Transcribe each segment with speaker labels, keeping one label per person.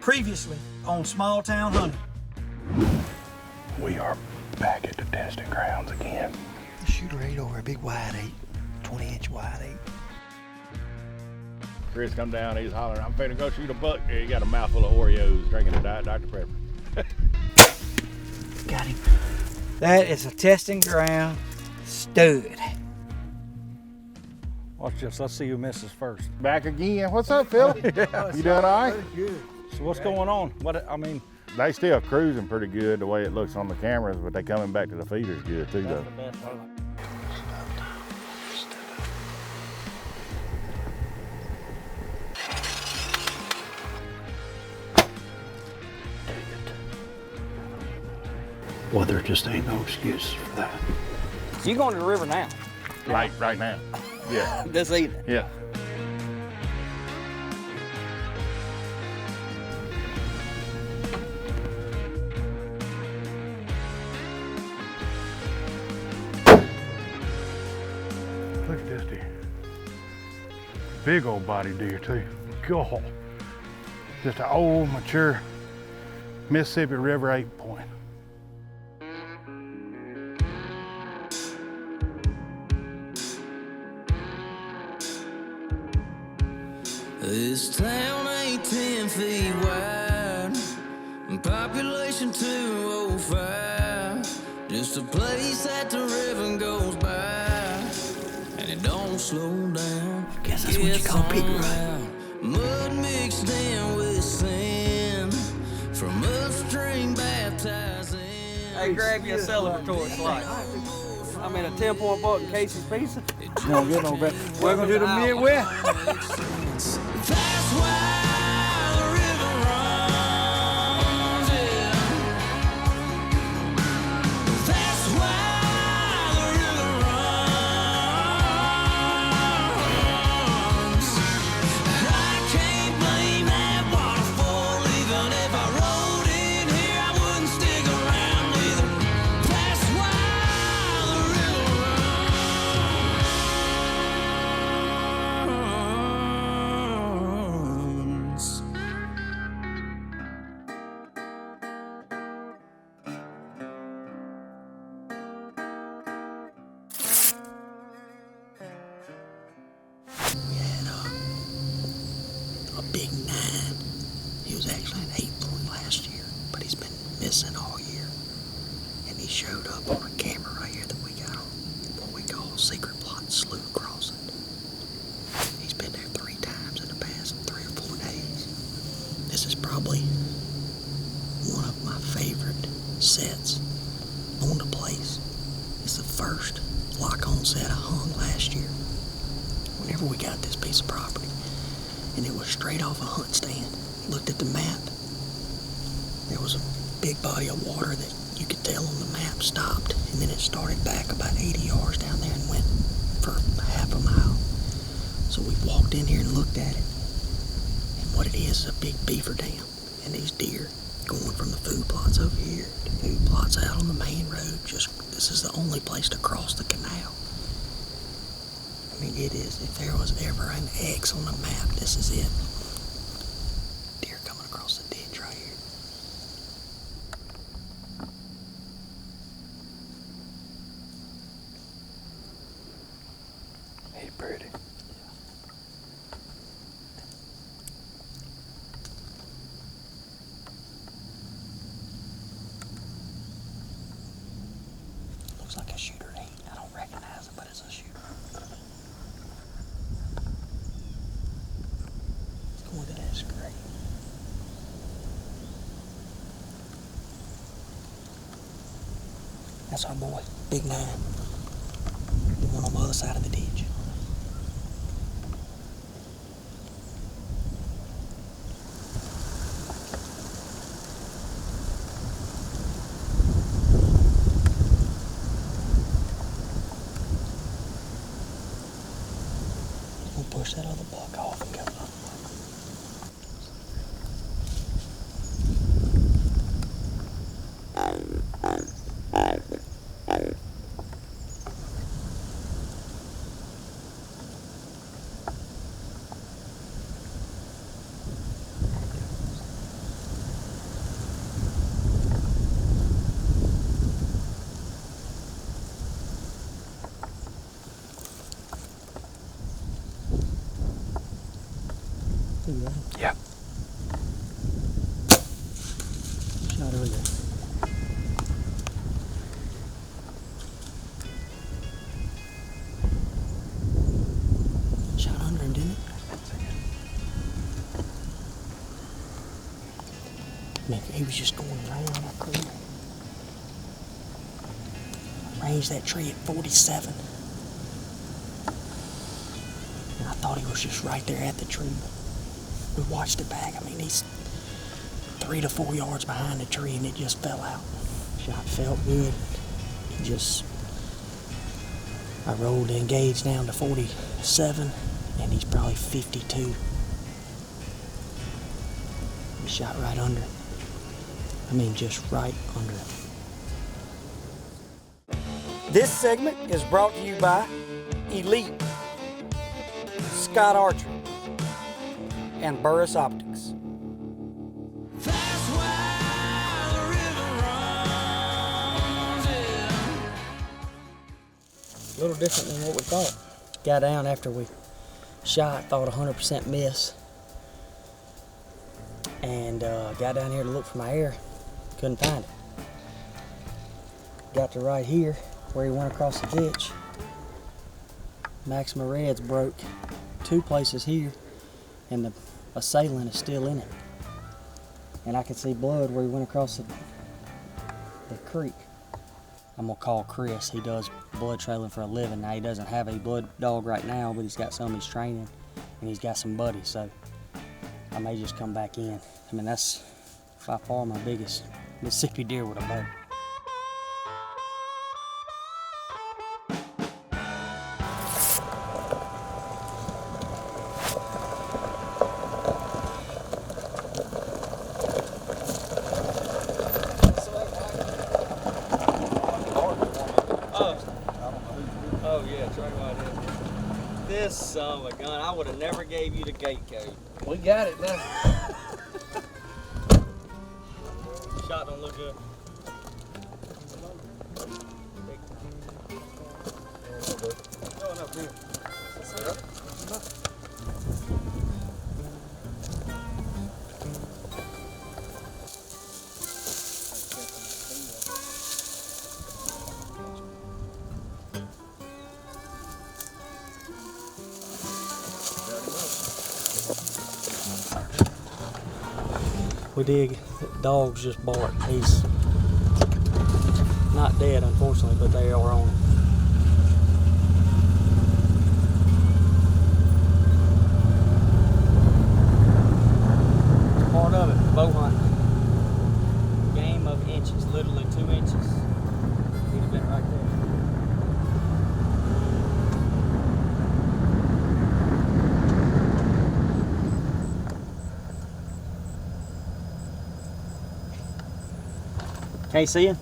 Speaker 1: Previously on Small Town Hunting.
Speaker 2: We are back at the testing grounds again.
Speaker 3: The shooter ate over a big wide 20-inch wide 8.
Speaker 2: Chris come down, he's hollering, I'm finna go shoot a buck. Yeah, he got a mouthful of Oreos, drinking a Diet Dr. Pepper.
Speaker 1: Got him. That is a testing ground stud.
Speaker 4: Watch this, let's see who misses first.
Speaker 2: Back again. What's up, Phil?
Speaker 4: Yeah.
Speaker 2: You doing all right?
Speaker 4: Good. So what's going on?
Speaker 2: They still cruising pretty good the way it looks on the cameras, but they coming back to the feeders good too, though.
Speaker 4: That's the best.
Speaker 3: Well, there just ain't no excuse for that.
Speaker 5: So you going to the river now?
Speaker 2: Right now. Yeah.
Speaker 5: This evening?
Speaker 2: Yeah. Look at this deer. Big old body deer too. God. Just an old, mature Mississippi River 8-point.
Speaker 6: This town ain't 10 feet wide, population 205. Just a place that the river goes by, and it don't slow down.
Speaker 3: Guess that's what you call pig ride.
Speaker 6: Mud mixed in with sand from upstream baptizing.
Speaker 5: Hey, grab you a celebratory slice. I mean, a 10-point buck in Casey's Pizza.
Speaker 4: Don't get no better. Welcome to the Midwest.
Speaker 6: That's why the river runs, yeah. That's why the river runs. I can't blame that waterfall, even if I rode in here, I wouldn't stick around either. That's why the river runs.
Speaker 3: We had a big 9. He was actually an 8-point last year, but he's been missing all year. And he showed up on a camera right here that we got on what we call secret plot slough crossing. He's been there 3 times in the past 3 or 4 days. This is probably one of my favorite sets on the place. It's the first lock-on set I hung last year. Whenever we got this piece of property, and it was straight off a hunt stand. Looked at the map. There was a big body of water that you could tell on the map stopped, and then it started back about 80 yards down there and went for half a mile. So we walked in here and looked at it, and what it is a big beaver dam, and these deer going from the food plots over here to food plots out on the main road. This is the only place to cross the canal. I mean, it is. If there was ever an X on the map, this is it. Deer coming across the ditch right here. Hey, pretty. Looks like a shooter 8. I don't recognize it, but it's a shooter. Look at that scrape. That's our boy, Big 9. The one on the other side of the ditch. We'll push that other buck off and go up. Yeah. Shot under. Shot under him, didn't it? Man, he was just going around that creek. Ranged that tree at 47. And I thought he was just right there at the tree. We watched it back. I mean, he's 3 to 4 yards behind the tree and it just fell out. Shot felt good. It just, I rolled the engage down to 47 and he's probably 52. He shot right under. I mean, just right under it.
Speaker 1: This segment is brought to you by Elite, Scott Archer, and Burris Optics.
Speaker 6: That's why the river runs, yeah.
Speaker 3: A little different than what we thought. Got down after we shot, thought 100% miss. And got down here to look for my air, couldn't find it. Got to right here where he went across the ditch. Maxima Red's broke 2 places here and the assailant is still in it. And I could see blood where he went across the creek. I'm gonna call Chris, he does blood trailing for a living. Now he doesn't have a blood dog right now, but he's got some he's training and he's got some buddies, so I may just come back in. I mean, that's by far my biggest Mississippi deer with a bow.
Speaker 5: Oh yeah, try right in. This son of a gun, I would have never gave you the gate code.
Speaker 1: We got it now.
Speaker 5: Shot don't look good. Going up here.
Speaker 3: We did, the dogs just barked. He's not dead, unfortunately, but they are on him.
Speaker 5: Part of it, bow hunting. Game of inches, literally 2 inches. He'd have been right there.
Speaker 3: Can't see him?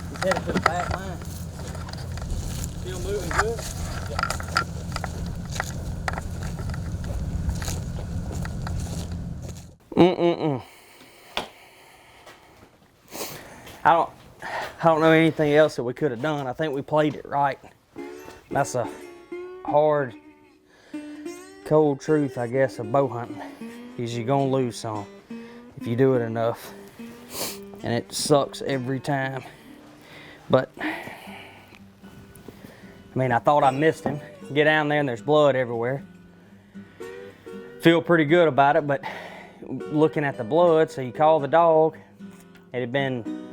Speaker 3: He's headed to the back line.
Speaker 5: Still moving good?
Speaker 3: I don't know anything else that we could have done. I think we played it right. That's a hard, cold truth, I guess, of bow hunting. Is you're gonna lose some if you do it enough. And it sucks every time. But, I mean, I thought I missed him. Get down there and there's blood everywhere. Feel pretty good about it, but looking at the blood, so you call the dog. It had been,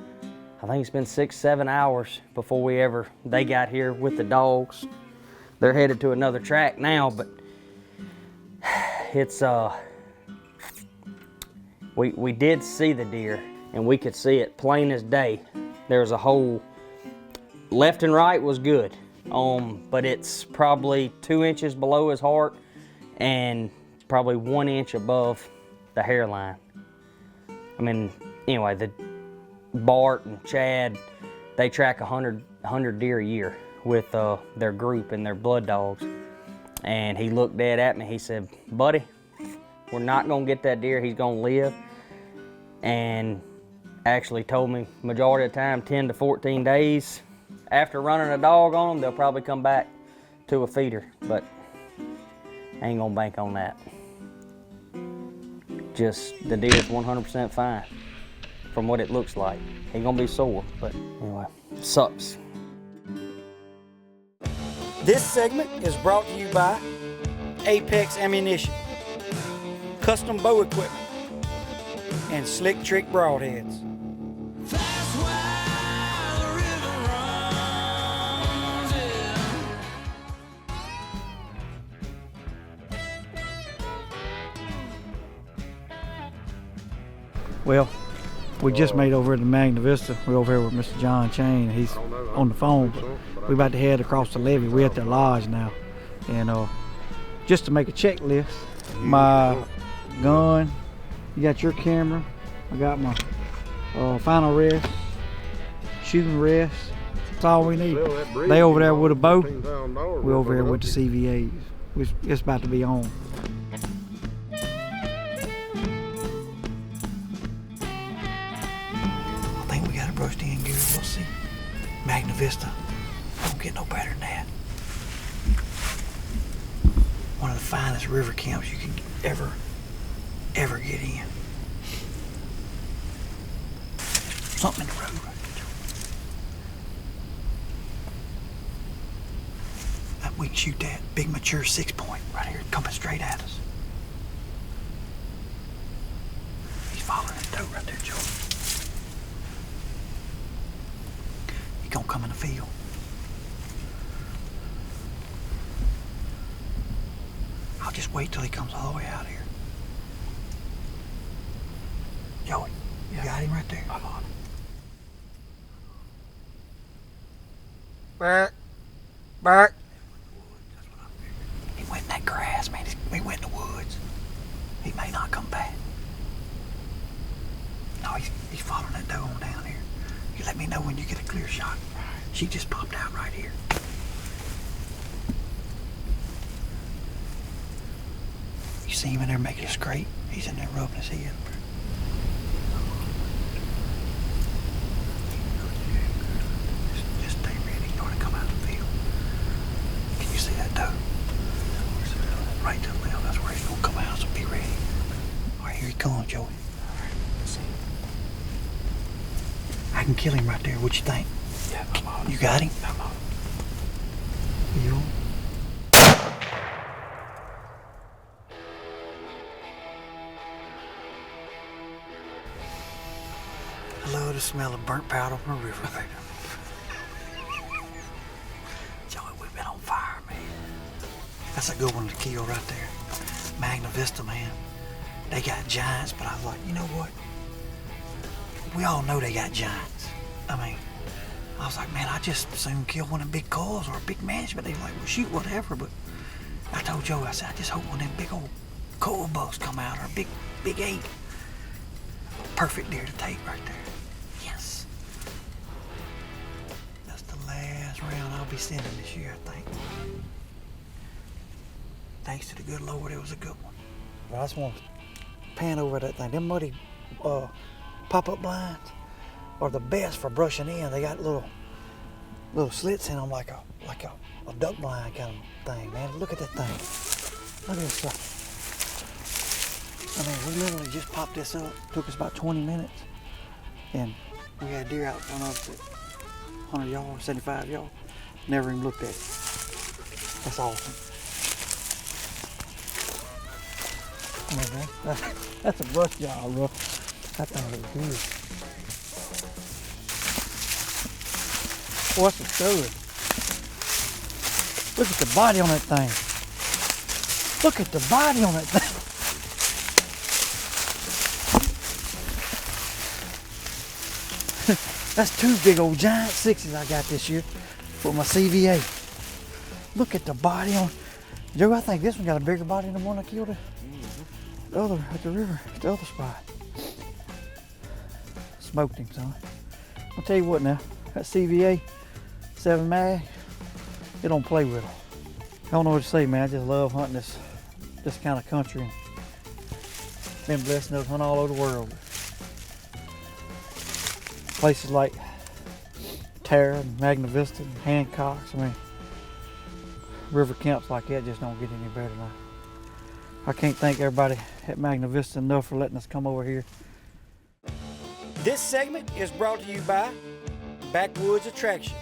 Speaker 3: I think it's been 6-7 hours before they got here with the dogs. They're headed to another track now, but it's, we did see the deer and we could see it plain as day. There's a hole, left and right was good, but it's probably 2 inches below his heart and probably 1 inch above the hairline. I mean, anyway, the Bart and Chad, they track 100 deer a year with their group and their blood dogs. And he looked dead at me, he said, buddy, we're not gonna get that deer, he's gonna live. And actually told me majority of the time, 10 to 14 days after running a dog on them, they'll probably come back to a feeder. But
Speaker 5: I ain't gonna bank on that. Just the deer's 100% fine from what it looks like. Ain't gonna be sore, but anyway, sucks.
Speaker 1: This segment is brought to you by Apex Ammunition, Custom Bow Equipment, and Slick Trick Broadheads.
Speaker 6: That's why the river runs, yeah.
Speaker 7: Well, we just made over at the Magna Vista. We're over here with Mr. John Chain. He's on the phone, but we're about to head across the levee. We're at their lodge now. And just to make a checklist, my gun, you got your camera, I got my final rest, shooting rest. That's all we need. They over there with a bow. We're over here with the CVAs. It's about to be on.
Speaker 3: I think we got it brushed in good. We'll see. Magna Vista. Don't get no better than that. One of the finest river camps you can ever get in. Something in the road right there. We can shoot that big mature 6-point right here coming straight at us. He's following that doe right there, Joe. He gonna come in the field. I'll just wait till he comes all the way out here. Joey, you got him right there? I'm on.
Speaker 1: Back, back.
Speaker 3: He went in that grass, man. He went in the woods. He may not come back. No, he's following that doe on down here. You let me know when you get a clear shot. She just popped out right here. You see him in there making a scrape? He's in there rubbing his head. Just stay ready. He's going to come out of the field. Can you see that doe? Right to the left. That's where he's going to come out, so be ready. All right, here he comes, Joey. I can kill him right there. What you think? Yeah, I'm on. You got him? I'm on. You on? I love the smell of burnt powder from the river, baby. Joey, we've been on fire, man. That's a good one to kill right there. Magna Vista, man. They got giants, but I was like, you know what? We all know they got giants. I mean, I was like, man, I just soon kill one of them big calls or a big management. They were like, well, shoot, whatever. But I told Joey, I said, I just hope one of them big old coal bucks come out or a big 8. Perfect deer to take right there. Yes. That's the last round I'll be sending this year, I think. Thanks to the good Lord, it was a good one.
Speaker 7: I just want to pan over that thing. Them muddy pop-up blinds are the best for brushing in. They got little slits in them like a duck blind kind of thing, man. Look at that thing. Look at this stuff. I mean, we literally just popped this up. Took us about 20 minutes. And we had deer out in front of us at 100 yards, 75 yards. Never even looked at it. That's awesome. I mean, man, that's a brush job, bro. That thing looks good. What's it doing? Look at the body on that thing. Look at the body on that thing. That's 2 big old giant 6s I got this year for my CVA. Look at the body on. Joe, I think this one got a bigger body than the one I killed at the other at the river, the other spot. Smoked him, son. I'll tell you what now, that CVA 7 mag, it don't play with them. I don't know what to say, man. I just love hunting this kind of country. Been blessing us hunt all over the world. Places like Terra and Magna Vista and Hancock's, I mean, river camps like that just don't get any better than I can't thank everybody at Magna Vista enough for letting us come over here.
Speaker 1: This segment is brought to you by Backwoods Attraction,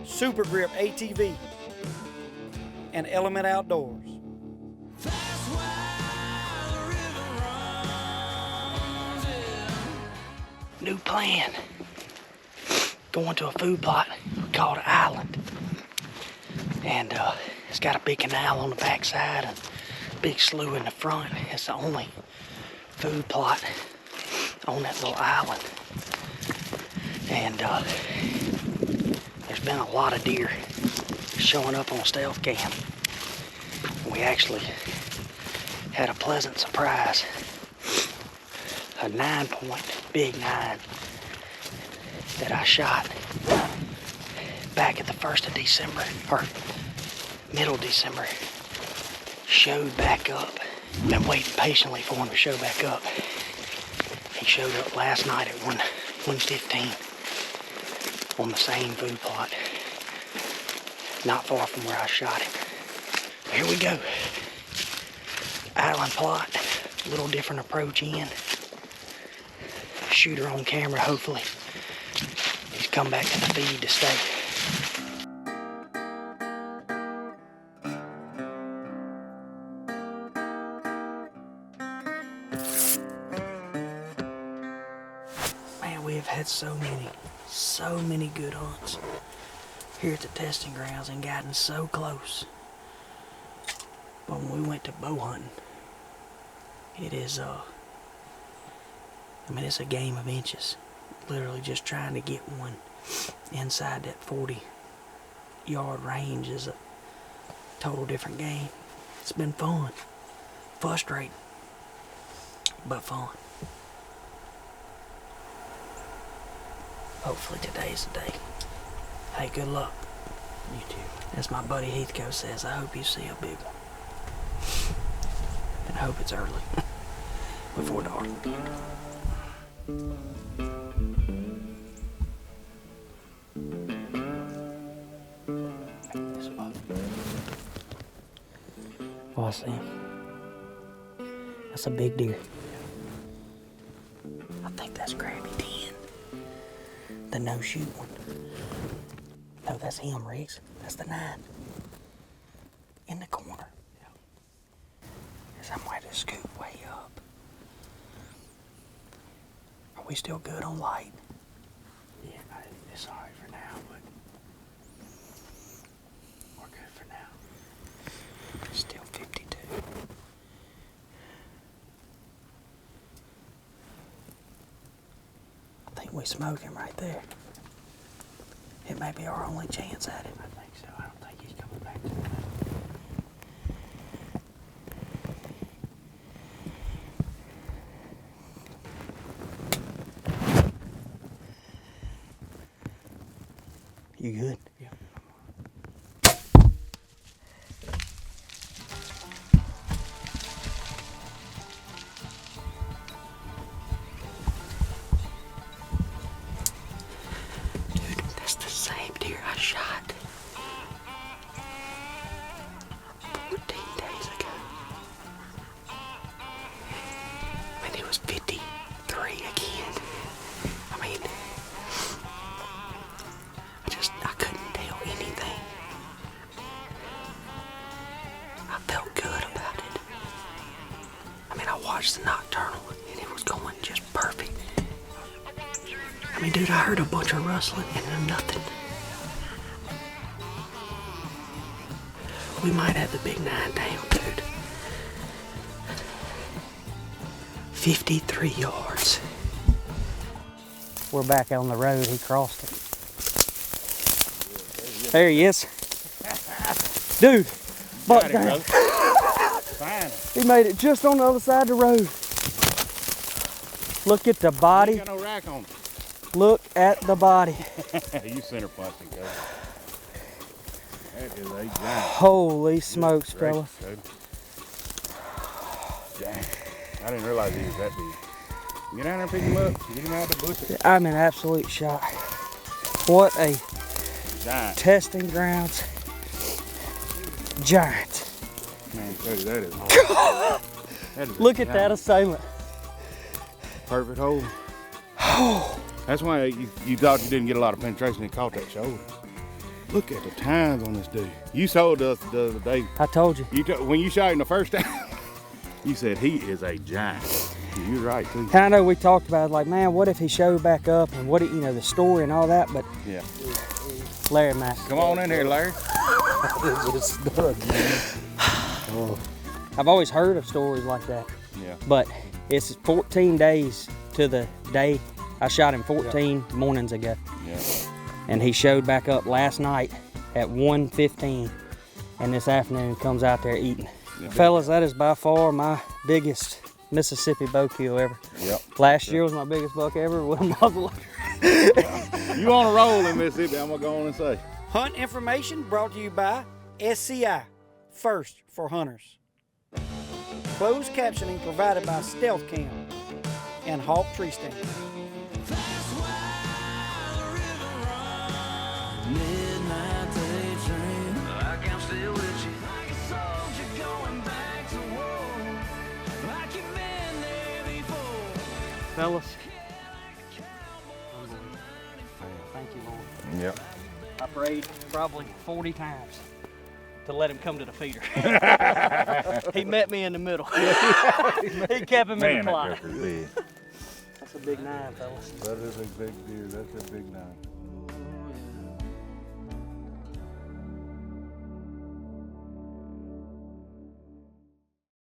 Speaker 1: Super Grip ATV, and Element Outdoors.
Speaker 6: That's why the river runs, yeah.
Speaker 3: New plan. Going to a food plot called Island. And it's got a big canal on the backside and a big slough in the front. It's the only food plot on that little island. And there's been a lot of deer showing up on stealth cam. We actually had a pleasant surprise. A 9-point, big 9 that I shot back at the 1st of December, or middle December, showed back up. Been waiting patiently for him to show back up. He showed up last night at 1:15 on the same food plot, not far from where I shot him. Here we go. Island plot, a little different approach in. Shooter on camera, hopefully. He's come back to the feed to stay. Man, we have had so many good hunts here at the testing grounds and gotten so close. But when we went to bow hunting, it is, it's a game of inches. Literally just trying to get one inside that 40-yard range is a total different game. It's been fun. Frustrating, but fun. Hopefully today's the day. Hey, good luck. You too. As my buddy Heathcote says, I hope you see a big one. And I hope it's early. Before dark. Oh, I see him. That's a big deer. I think that's Krabby 10. The no-shoot one. No, that's him, Riggs. That's the 9. In the corner. I might have scooped way up. Are we still good on light? Yeah, it's alright for now, but we're good for now. Still 52. I think we smoke him right there. It may be our only chance at it. I think so. I don't think he's coming back to the moon. You good? Yeah. Dude, that's the same deer I shot 14 days ago. And it was 53 again. I mean, I couldn't tell anything. I felt good about it. I mean, I watched the nocturnal and it was going just perfect. I mean, dude, I heard a bunch of rustling and then nothing. We might have the big 9 down, dude. 53 yards. We're back on the road. He crossed it. There he is. Dude, buck down.
Speaker 2: Fine.
Speaker 7: He made it just on the other side of the road. Look at the body.
Speaker 2: You got no rack on.
Speaker 7: Look at the body.
Speaker 2: You center plastic, guys. That is a giant.
Speaker 7: Holy smokes, fellas.
Speaker 2: Dang. I didn't realize he was that big. Get down there and pick him up. Get him out of the bushes.
Speaker 7: I'm in absolute shock. What a
Speaker 2: Giant.
Speaker 7: testing grounds giant.
Speaker 2: Man, Cody, that is that is
Speaker 5: Look at that assailant.
Speaker 2: perfect hole. That's why you thought you didn't get a lot of penetration and caught that shoulder. Look at the tines on this dude. You told us the other day.
Speaker 5: I told you.
Speaker 2: When you shot him the first time, you said he is a giant. You're right too.
Speaker 5: I know we talked about it, like, man, what if he showed back up and what, you know, the story and all that, but
Speaker 2: Yeah.
Speaker 5: Larry Mack.
Speaker 2: Come on in here, Larry.
Speaker 5: I've always heard of stories like that,
Speaker 2: Yeah.
Speaker 5: but it's 14 days to the day. I shot him 14 mornings ago,
Speaker 2: Yeah.
Speaker 5: and he showed back up last night at 1:15, and this afternoon comes out there eating.
Speaker 2: Yeah.
Speaker 5: Fellas, that is by far my biggest Mississippi bow kill ever.
Speaker 2: Yep.
Speaker 5: Last year was my biggest buck ever with a muzzle.
Speaker 2: You on a roll in Mississippi, I'm gonna go on and say.
Speaker 1: Hunt information brought to you by SCI, First for Hunters. Closed captioning provided by Stealth Cam and Hawk Tree Stand.
Speaker 6: Midnight daydream, like I'm still with you. Like a soldier going back to war, like you've been there before.
Speaker 5: Fellas, thank you, Lord.
Speaker 2: Yep.
Speaker 5: I prayed probably 40 times to let him come to the feeder. He met me in the middle. He kept him in the plot.
Speaker 2: big.
Speaker 5: That's a big 9, fellas.
Speaker 2: That is a big deer. That's a big 9.